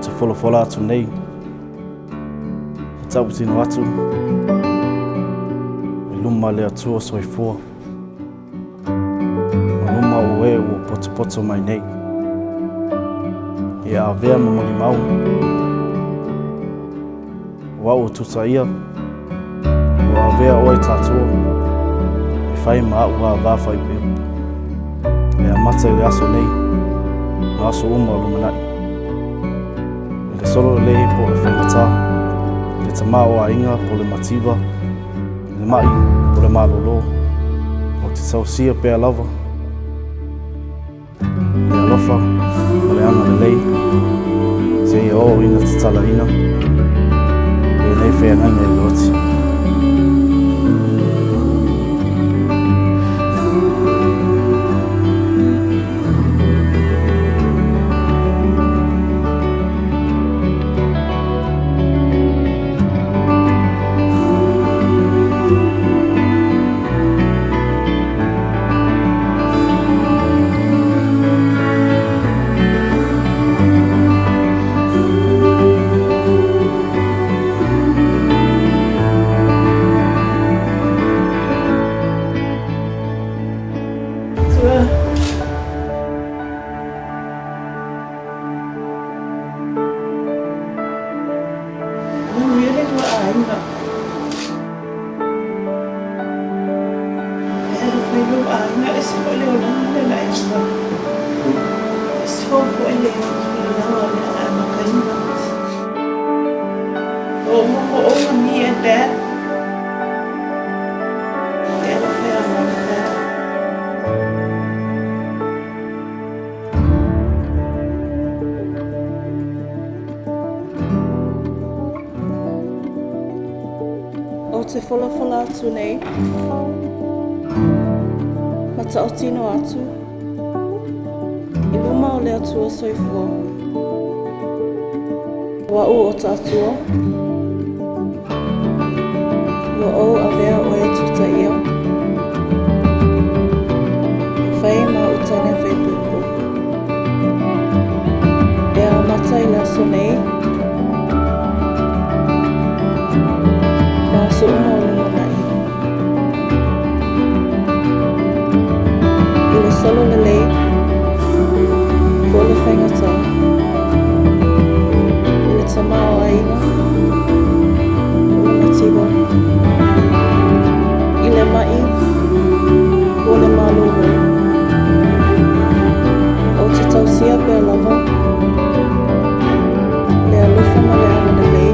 te wholofola atu nei. Tau tino atu. I luma le atua soifua. Ma luma ue ua poto mai nei. E a vea mamoli mau. Wa o tuta ia. Wa a vea oi tatua. E whai maa ua vāwhai peo. E a mata i le aso nei. Ma aso uma o lumanai. E le solo le po le whaingata. Le tamā o a inga po le mativa. Le mai po le malolo. O te sausia pēa lava. Le alofa o le anga le lei. Se ia o ina te tala ina. Le nei whea ngainga i loti. O te wholofola atu nei, ma ta o tino atu, I luma o le atua soifua. Wa o ta atua, wa o a vea o e tuta ia, whai ma utane whai pupu. E a mata I le aso nei, so uma o lumanai. I le solo le lei, po le whaingata. I le tamā o aina, o le matiwa. I le mai, o le malolo. O te tausia pēa lava, le alofa ma le ana le lei.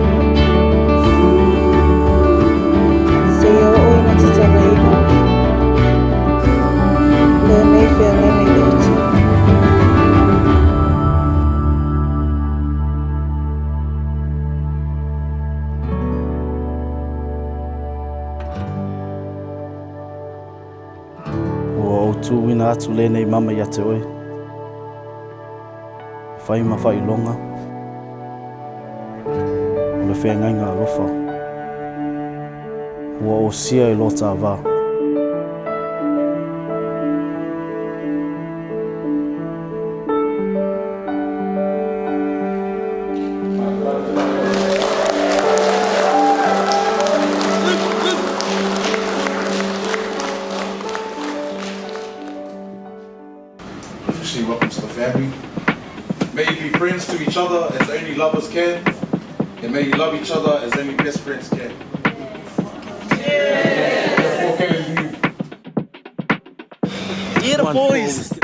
O tuwina atu le nei mama ia te oe. Whai ma whai longa. O le whea ngainga alofa. Ua o sia I lota a wā. Officially welcome to the family. May you be friends to each other as only lovers can, and may you love each other as only best friends can. Yeah, the boys.